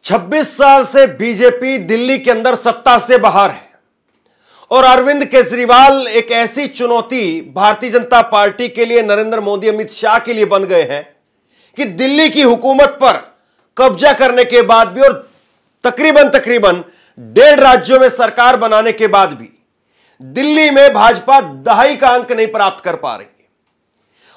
26 साल से बीजेपी दिल्ली के अंदर सत्ता से बाहर है और अरविंद केजरीवाल एक ऐसी चुनौती भारतीय जनता पार्टी के लिए, नरेंद्र मोदी, अमित शाह के लिए बन गए हैं कि दिल्ली की हुकूमत पर कब्जा करने के बाद भी और तकरीबन 1.5 राज्यों में सरकार बनाने के बाद भी दिल्ली में भाजपा दहाई का अंक नहीं प्राप्त कर पा रही है।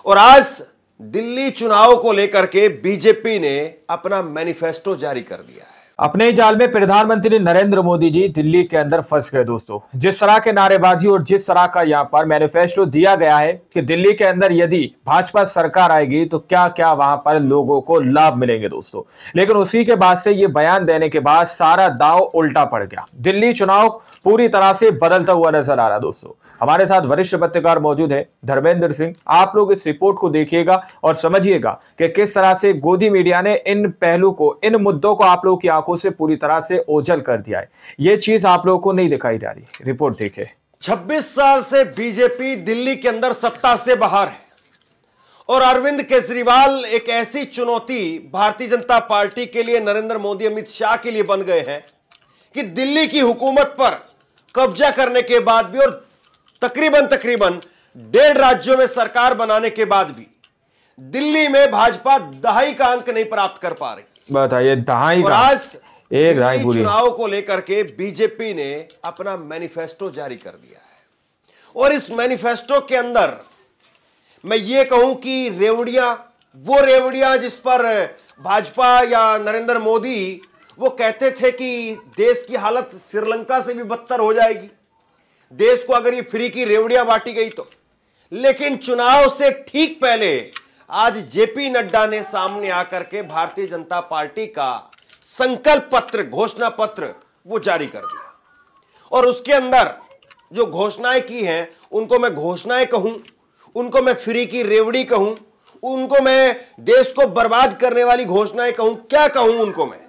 और आज दिल्ली चुनाव को लेकर के बीजेपी ने अपना मैनिफेस्टो जारी कर दिया है। अपने ही जाल में प्रधानमंत्री नरेंद्र मोदी जी दिल्ली के अंदर फंस गए दोस्तों। जिस तरह के नारेबाजी और जिस तरह का यहाँ पर मैनिफेस्टो दिया गया है कि दिल्ली के अंदर यदि भाजपा सरकार आएगी तो क्या क्या वहां पर लोगों को लाभ मिलेंगे दोस्तों, लेकिन उसी के बाद से ये बयान देने के बाद सारा दांव उल्टा पड़ गया। दिल्ली चुनाव पूरी तरह से बदलता हुआ नजर आ रहा दोस्तों। हमारे साथ वरिष्ठ पत्रकार मौजूद है धर्मेंद्र सिंह। आप लोग इस रिपोर्ट को देखिएगा और समझिएगा कि किस तरह से गोदी मीडिया ने इन पहलू को, इन मुद्दों को आप लोगों की आंखों से पूरी तरह से ओझल कर दिया है। यह चीज आप लोगों को नहीं दिखाई जा रही। रिपोर्ट देखिए। 26 साल से बीजेपी दिल्ली के अंदर सत्ता से बाहर है और अरविंद केजरीवाल एक ऐसी चुनौती भारतीय जनता पार्टी के लिए, नरेंद्र मोदी, अमित शाह के लिए बन गए हैं कि दिल्ली की हुकूमत पर कब्जा करने के बाद भी और तकरीबन 1.5 राज्यों में सरकार बनाने के बाद भी दिल्ली में भाजपा दहाई का अंक नहीं प्राप्त कर पा रही। बताइए, दहाई और का आज एक चुनाव को लेकर के बीजेपी ने अपना मैनिफेस्टो जारी कर दिया है और इस मैनिफेस्टो के अंदर मैं ये कहूं कि रेवड़ियां जिस पर भाजपा या नरेंद्र मोदी वो कहते थे कि देश की हालत श्रीलंका से भी बदतर हो जाएगी देश को अगर ये फ्री की रेवड़ियां बांटी गई तो। लेकिन चुनाव से ठीक पहले आज जेपी नड्डा ने सामने आकर के भारतीय जनता पार्टी का संकल्प पत्र, घोषणा पत्र वो जारी कर दिया और उसके अंदर जो घोषणाएं की हैं उनको मैं घोषणाएं कहूं, उनको मैं फ्री की रेवड़ी कहूं, उनको मैं देश को बर्बाद करने वाली घोषणाएं कहूं, क्या कहूं उनको मैं,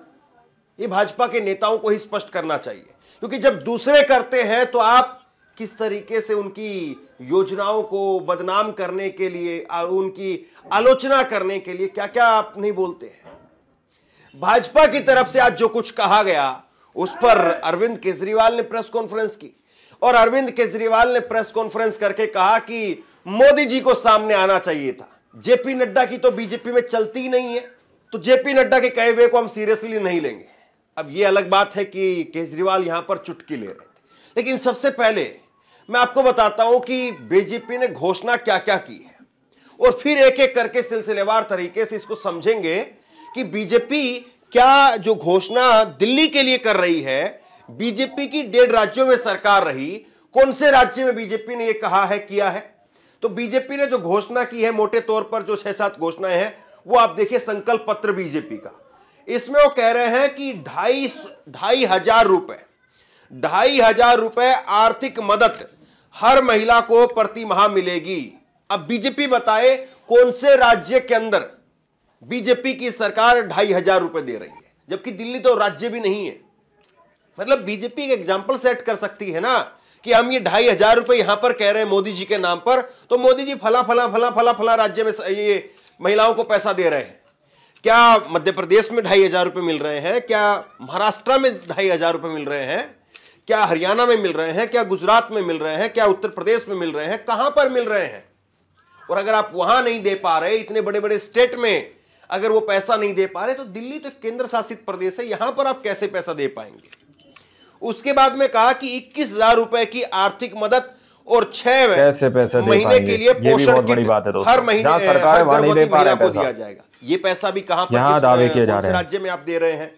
ये भाजपा के नेताओं को ही स्पष्ट करना चाहिए। क्योंकि जब दूसरे करते हैं तो आप किस तरीके से उनकी योजनाओं को बदनाम करने के लिए, उनकी आलोचना करने के लिए क्या क्या आप नहीं बोलते हैं। भाजपा की तरफ से आज जो कुछ कहा गया उस पर अरविंद केजरीवाल ने प्रेस कॉन्फ्रेंस की और अरविंद केजरीवाल ने प्रेस कॉन्फ्रेंस करके कहा कि मोदी जी को सामने आना चाहिए था। जेपी नड्डा की तो बीजेपी में चलती ही नहीं है, तो जेपी नड्डा के कहे हुए को हम सीरियसली नहीं लेंगे। अब यह अलग बात है कि केजरीवाल यहां पर चुटकी ले रहे थे, लेकिन सबसे पहले मैं आपको बताता हूं कि बीजेपी ने घोषणा क्या क्या की है और फिर एक एक करके सिलसिलेवार तरीके से इसको समझेंगे कि बीजेपी क्या जो घोषणा दिल्ली के लिए कर रही है। बीजेपी की 1.5 राज्यों में सरकार रही, कौन से राज्य में बीजेपी ने यह कहा है, किया है। तो बीजेपी ने जो घोषणा की है, मोटे तौर पर जो 6-7 घोषणाएं हैं वो आप देखिए संकल्प पत्र बीजेपी का। इसमें वो कह रहे हैं कि 2,500 रुपए आर्थिक मदद हर महिला को प्रति माह मिलेगी। अब बीजेपी बताए कौन से राज्य के अंदर बीजेपी की सरकार 2,500 रुपए दे रही है, जबकि दिल्ली तो राज्य भी नहीं है। मतलब बीजेपी एक एग्जाम्पल सेट कर सकती है ना कि हम ये 2,500 रुपए यहां पर कह रहे हैं मोदी जी के नाम पर, तो मोदी जी फला राज्य में ये महिलाओं को पैसा दे रहे हैं। क्या मध्य प्रदेश में 2,500 रुपए मिल रहे हैं? क्या महाराष्ट्र में 2,500 रुपए मिल रहे हैं? क्या हरियाणा में मिल रहे हैं? क्या गुजरात में मिल रहे हैं? क्या उत्तर प्रदेश में मिल रहे हैं? कहां पर मिल रहे हैं? और अगर आप वहां नहीं दे पा रहे, इतने बड़े बड़े स्टेट में अगर वो पैसा नहीं दे पा रहे, तो दिल्ली तो केंद्र शासित प्रदेश है, यहां पर आप कैसे पैसा दे पाएंगे। उसके बाद में कहा कि 21,000 रुपए की आर्थिक मदद और 6 महीने के लिए पोषण किट हर महीने हर गर्भवती महिला को दिया जाएगा। ये पैसा भी कहां पर, कौन से राज्य में आप दे रहे हैं।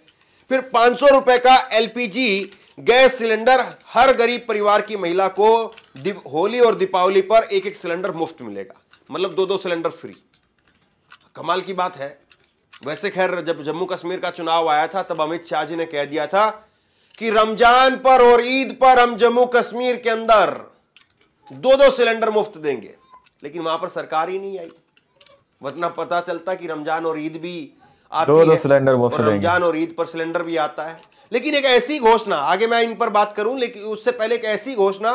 फिर 500 रुपए का एलपीजी गैस सिलेंडर हर गरीब परिवार की महिला को होली और दीपावली पर एक सिलेंडर मुफ्त मिलेगा, मतलब 2 सिलेंडर फ्री। कमाल की बात है। वैसे खैर जब जम्मू कश्मीर का चुनाव आया था तब अमित शाह जी ने कह दिया था कि रमजान पर और ईद पर हम जम्मू कश्मीर के अंदर 2 सिलेंडर मुफ्त देंगे, लेकिन वहां पर सरकार ही नहीं आई। वरना पता चलता कि रमजान और ईद भी आती है, 2 सिलेंडर मुफ्त और रमजान और ईद पर सिलेंडर भी आता है। लेकिन एक ऐसी घोषणा, आगे मैं इन पर बात करूं, लेकिन उससे पहले एक ऐसी घोषणा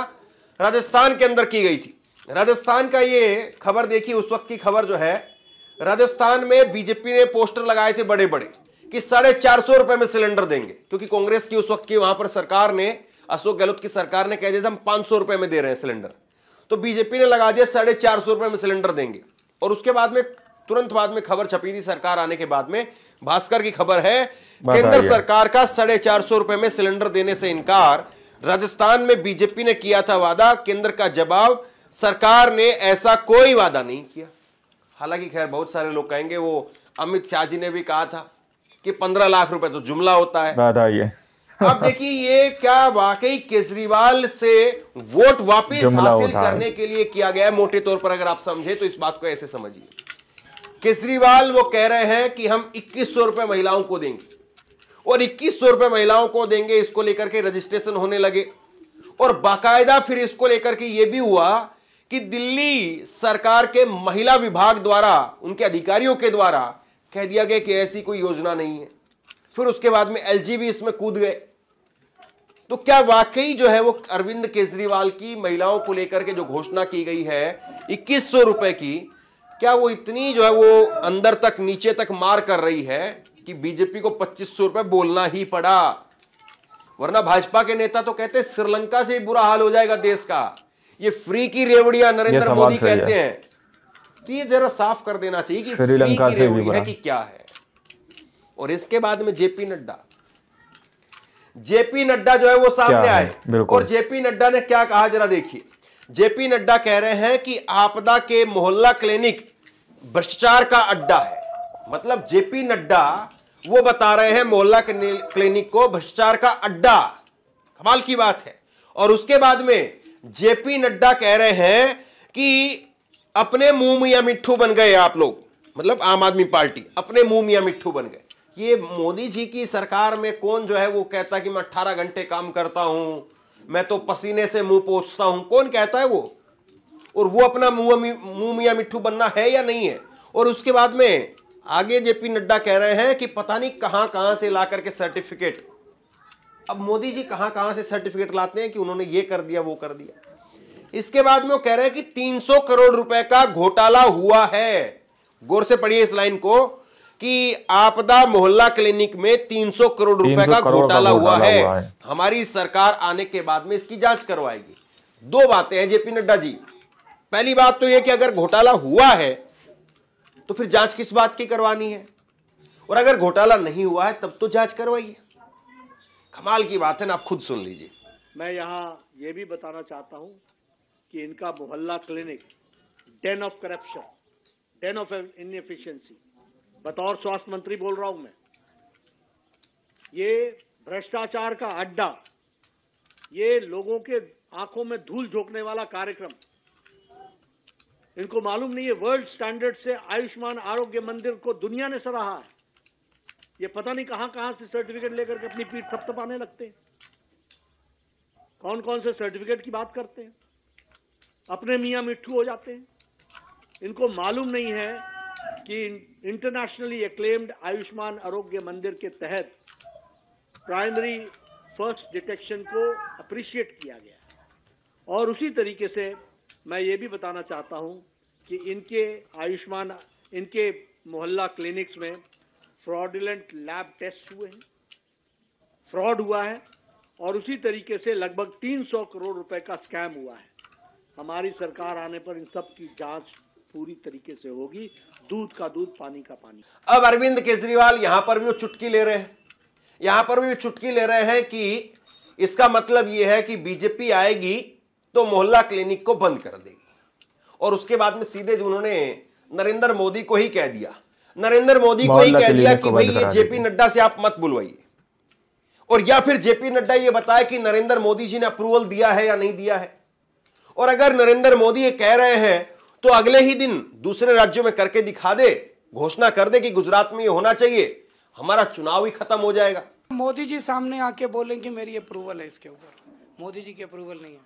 राजस्थान के अंदर की गई थी। राजस्थान का ये खबर देखिए, उस वक्त की खबर जो है, राजस्थान में बीजेपी ने पोस्टर लगाए थे बड़े बड़े कि 450 रुपए में सिलेंडर देंगे, क्योंकि कांग्रेस की उस वक्त की वहां पर सरकार ने, अशोक गहलोत की सरकार ने कह दिया था हम 500 रुपए में दे रहे हैं सिलेंडर, तो बीजेपी ने लगा दिया 450 रुपए में सिलेंडर देंगे। और उसके बाद में तुरंत बाद में खबर छपी थी सरकार आने के बाद में, भास्कर की खबर है, केंद्र सरकार का 450 रुपए में सिलेंडर देने से इनकार। राजस्थान में बीजेपी ने किया था वादा, केंद्र का जवाब, सरकार ने ऐसा कोई वादा नहीं किया। हालांकि खैर बहुत सारे लोग कहेंगे, वो अमित शाह जी ने भी कहा था कि 15 लाख रुपए तो जुमला होता है। बात आई है। अब देखिए ये क्या वाकई केजरीवाल से वोट वापस हासिल करने के लिए किया गया है? मोटे तौर पर अगर आप समझे तो इस बात को ऐसे समझिए, केजरीवाल वो कह रहे हैं कि हम 2100 रुपए महिलाओं को देंगे, और 2100 रुपए महिलाओं को देंगे, इसको लेकर के रजिस्ट्रेशन होने लगे। और बाकायदा फिर इसको लेकर के यह भी हुआ कि दिल्ली सरकार के महिला विभाग द्वारा, उनके अधिकारियों के द्वारा कह दिया गया कि ऐसी कोई योजना नहीं है। फिर उसके बाद में एलजी भी इसमें कूद गए। तो क्या वाकई जो है वो अरविंद केजरीवाल की महिलाओं को लेकर के जो घोषणा की गई है 2100 रुपए की, क्या वो इतनी जो है वो अंदर तक नीचे तक मार कर रही है कि बीजेपी को 2500 रुपए बोलना ही पड़ा? वरना भाजपा के नेता तो कहते हैं श्रीलंका से बुरा हाल हो जाएगा देश का, ये फ्री की रेवड़ियां नरेंद्र मोदी कहते हैं। तो ये जरा साफ कर देना चाहिए कि श्रीलंका से भी है कि क्या है। और इसके बाद में जेपी नड्डा जो है वो सामने आए, और जेपी नड्डा ने क्या कहा जरा देखिए। जेपी नड्डा कह रहे हैं कि आपदा के मोहल्ला क्लिनिक भ्रष्टाचार का अड्डा है। मतलब जेपी नड्डा वो बता रहे हैं मोहल्ला क्लिनिक को भ्रष्टाचार का अड्डा। कमाल की बात है। और उसके बाद में जेपी नड्डा कह रहे हैं कि अपने मुंह मियां मिट्ठू बन गए आप लोग, मतलब आम आदमी पार्टी अपने मुंह मियां मिट्ठू बन गए। ये मोदी जी की सरकार में कौन जो है वो कहता कि मैं 18 घंटे काम करता हूं, मैं तो पसीने से मुंह पोंछता हूं, कौन कहता है वो? और वो अपना मुंह मियां मिट्ठू बनना है या नहीं है? और उसके बाद में आगे जेपी नड्डा कह रहे हैं कि पता नहीं कहां से ला करके सर्टिफिकेट। अब मोदी जी कहां से सर्टिफिकेट लाते हैं कि उन्होंने ये कर दिया वो कर दिया। इसके बाद में वो कह रहे हैं कि 300 करोड़ रुपए का घोटाला हुआ है। गौर से पढ़िए इस लाइन को कि आपदा मोहल्ला क्लिनिक में 300 करोड़ रुपए का घोटाला हुआ है। हमारी सरकार आने के बाद में इसकी जांच करवाएगी। दो बातें हैं जेपी नड्डा जी। पहली बात तो यह कि अगर घोटाला हुआ है तो फिर जांच किस बात की करवानी है, और अगर घोटाला नहीं हुआ है तब तो जांच करवाइए। कमाल की बात है ना, आप खुद सुन लीजिए। मैं यहां यह भी बताना चाहता हूं कि इनका मोहल्ला clinic Dane of corruption, Dane of inefficiency, बतौर स्वास्थ्य मंत्री बोल रहा हूं मैं, ये भ्रष्टाचार का अड्डा, ये लोगों के आंखों में धूल झोंकने वाला कार्यक्रम। इनको मालूम नहीं है वर्ल्ड स्टैंडर्ड से आयुष्मान आरोग्य मंदिर को दुनिया ने सराहा है। ये पता नहीं कहां से सर्टिफिकेट लेकर के अपनी पीठ थपथपाने लगते हैं। कौन कौन से सर्टिफिकेट की बात करते हैं, अपने मियां मिट्ठू हो जाते हैं। इनको मालूम नहीं है कि इंटरनेशनली एक्लेम्ड आयुष्मान आरोग्य मंदिर के तहत प्राइमरी फर्स्ट डिटेक्शन को अप्रिशिएट किया गया है। और उसी तरीके से मैं ये भी बताना चाहता हूं कि इनके मोहल्ला क्लिनिक्स में फ्रॉडुलेंट लैब टेस्ट हुए हैं, फ्रॉड हुआ है, और उसी तरीके से लगभग 300 करोड़ रुपए का स्कैम हुआ है। हमारी सरकार आने पर इन सब की जांच पूरी तरीके से होगी, दूध का दूध पानी का पानी। अब अरविंद केजरीवाल यहां पर भी वो चुटकी ले रहे हैं, यहां पर भी चुटकी ले रहे हैं कि इसका मतलब यह है कि बीजेपी आएगी तो मोहल्ला क्लिनिक को बंद कर देगी। और उसके बाद में सीधे उन्होंने नरेंद्र मोदी को ही कह दिया, नरेंद्र मोदी को ही कह दिया कि भाई ये जेपी नड्डा से आप मत बुलवाइए। और या फिर जेपी नड्डा ये बताए कि नरेंद्र मोदी जी ने अप्रूवल दिया है या नहीं दिया है। और अगर नरेंद्र मोदी ये कह रहे हैं तो अगले ही दिन दूसरे राज्यों में करके दिखा दे, घोषणा कर दे कि गुजरात में ये होना चाहिए, हमारा चुनाव ही खत्म हो जाएगा। मोदी जी सामने आके बोलें कि मेरी अप्रूवल है इसके ऊपर, मोदी जी की अप्रूवल नहीं है,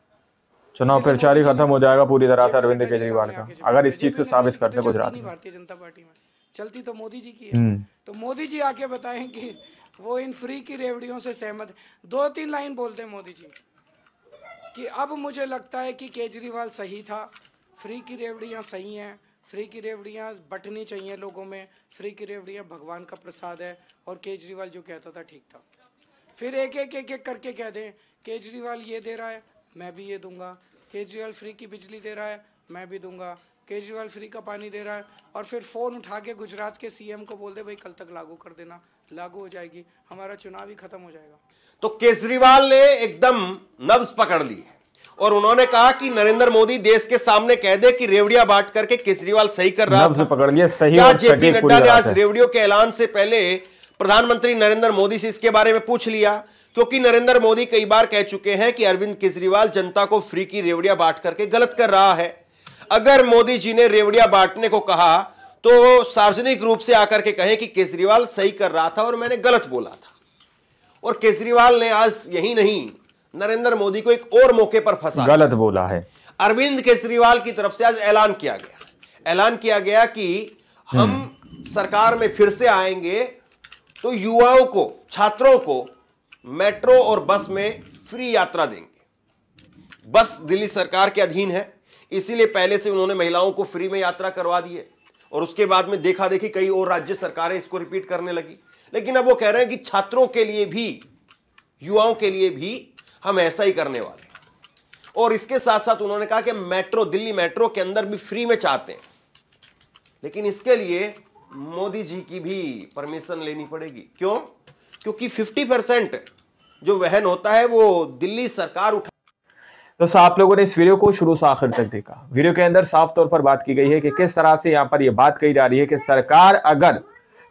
चुनाव प्रचार ही खत्म हो जाएगा पूरी तरह से अरविंद केजरीवाल का, अगर इस चीज को साबित करते गुजरात में। भारतीय जनता पार्टी में चलती तो मोदी जी की है, तो मोदी जी आके बताएं कि वो इन फ्री की रेवड़ियों से सहमत। 2-3 लाइन बोलते हैं मोदी जी कि अब मुझे लगता है कि केजरीवाल सही था, फ्री की रेवड़ियाँ सही हैं, फ्री की रेवड़ियाँ बंटनी चाहिए लोगों में, फ्री की रेवड़ियाँ भगवान का प्रसाद है और केजरीवाल जो कहता था ठीक था। फिर एक एक करके कह दें केजरीवाल ये दे रहा है मैं भी ये दूंगा, केजरीवाल फ्री की बिजली दे रहा है मैं भी दूंगा, केजरीवाल फ्री का पानी दे रहा है, और फिर फोन उठा के गुजरात के सीएम को बोल दे भाई कल तक लागू कर देना, लागू हो जाएगी, हमारा चुनाव ही खत्म हो जाएगा। तो केजरीवाल ने एकदम नब्ज पकड़ ली है और उन्होंने कहा कि नरेंद्र मोदी देश के सामने कह दे कि रेवड़ियां बांट करके केजरीवाल सही कर रहा था। पकड़ लिया, सही। क्या जेपी नड्डा ने आज रेवड़ियों के ऐलान से पहले प्रधानमंत्री नरेंद्र मोदी से इसके बारे में पूछ लिया? क्योंकि नरेंद्र मोदी कई बार कह चुके हैं कि अरविंद केजरीवाल जनता को फ्री की रेवड़ियां बांट करके गलत कर रहा है। अगर मोदी जी ने रेवड़ियां बांटने को कहा तो सार्वजनिक रूप से आकर के कहें कि केजरीवाल सही कर रहा था और मैंने गलत बोला था। और केजरीवाल ने आज यही नहीं, नरेंद्र मोदी को एक और मौके पर फंसा, गलत बोला है। अरविंद केजरीवाल की तरफ से आज ऐलान किया गया कि हम सरकार में फिर से आएंगे तो युवाओं को, छात्रों को मेट्रो और बस में फ्री यात्रा देंगे। बस दिल्ली सरकार के अधीन है, इसीलिए पहले से उन्होंने महिलाओं को फ्री में यात्रा करवा दी है और उसके बाद में देखा देखी कई और राज्य सरकारें इसको रिपीट करने लगी। लेकिन अब वो कह रहे हैं कि छात्रों के लिए भी, युवाओं के लिए भी हम ऐसा ही करने वाले हैं। और इसके साथ साथ उन्होंने कहा कि मेट्रो, दिल्ली मेट्रो के अंदर भी फ्री में चाहते हैं, लेकिन इसके लिए मोदी जी की भी परमिशन लेनी पड़ेगी। क्यों? क्योंकि 50% जो वहन होता है वो दिल्ली सरकार उठा। तो आप लोगों ने इस वीडियो को शुरू से आखिर तक देखा। वीडियो के अंदर साफ तौर पर बात की गई है कि किस तरह से यहां पर यह बात कही जा रही है कि सरकार अगर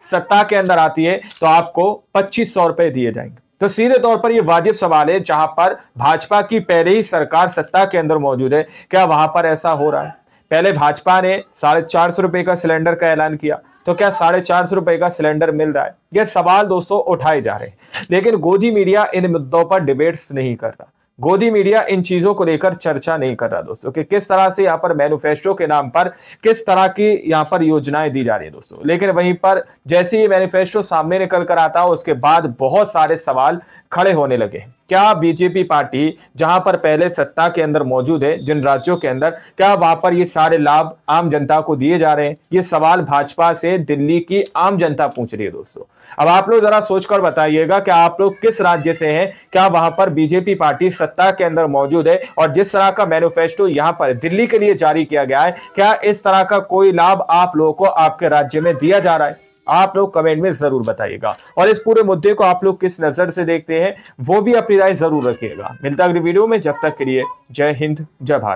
सत्ता के अंदर आती है तो आपको 2500 रुपए दिए जाएंगे। तो सीधे तौर पर यह वाजिब सवाल है, जहां पर भाजपा की पहले ही सरकार सत्ता के अंदर मौजूद है, क्या वहां पर ऐसा हो रहा है? पहले भाजपा ने 450 रुपए का सिलेंडर का ऐलान किया, तो क्या 450 रुपए का सिलेंडर मिल रहा है? यह सवाल दोस्तों उठाए जा रहे हैं, लेकिन गोदी मीडिया इन मुद्दों पर डिबेट्स नहीं कर रहा। गोदी मीडिया इन चीजों को लेकर चर्चा नहीं कर रहा दोस्तों कि किस तरह से यहाँ पर मैनिफेस्टो के नाम पर किस तरह की यहाँ पर योजनाएं दी जा रही है दोस्तों। लेकिन वहीं पर जैसे ही मैनिफेस्टो सामने निकल कर आता है उसके बाद बहुत सारे सवाल खड़े होने लगे। क्या बीजेपी पार्टी जहां पर पहले सत्ता के अंदर मौजूद है, जिन राज्यों के अंदर, क्या वहां पर ये सारे लाभ आम जनता को दिए जा रहे हैं? ये सवाल भाजपा से दिल्ली की आम जनता पूछ रही है दोस्तों। अब आप लोग जरा सोचकर बताइएगा कि आप लोग किस राज्य से हैं, क्या वहां पर बीजेपी पार्टी सत्ता के अंदर मौजूद है और जिस तरह का मैनिफेस्टो यहां पर दिल्ली के लिए जारी किया गया है, क्या इस तरह का कोई लाभ आप लोगों को आपके राज्य में दिया जा रहा है? आप लोग कमेंट में जरूर बताइएगा और इस पूरे मुद्दे को आप लोग किस नजर से देखते हैं वो भी अपनी राय जरूर रखिएगा। मिलता अगली वीडियो में, जब तक के लिए जय हिंद, जय भारत।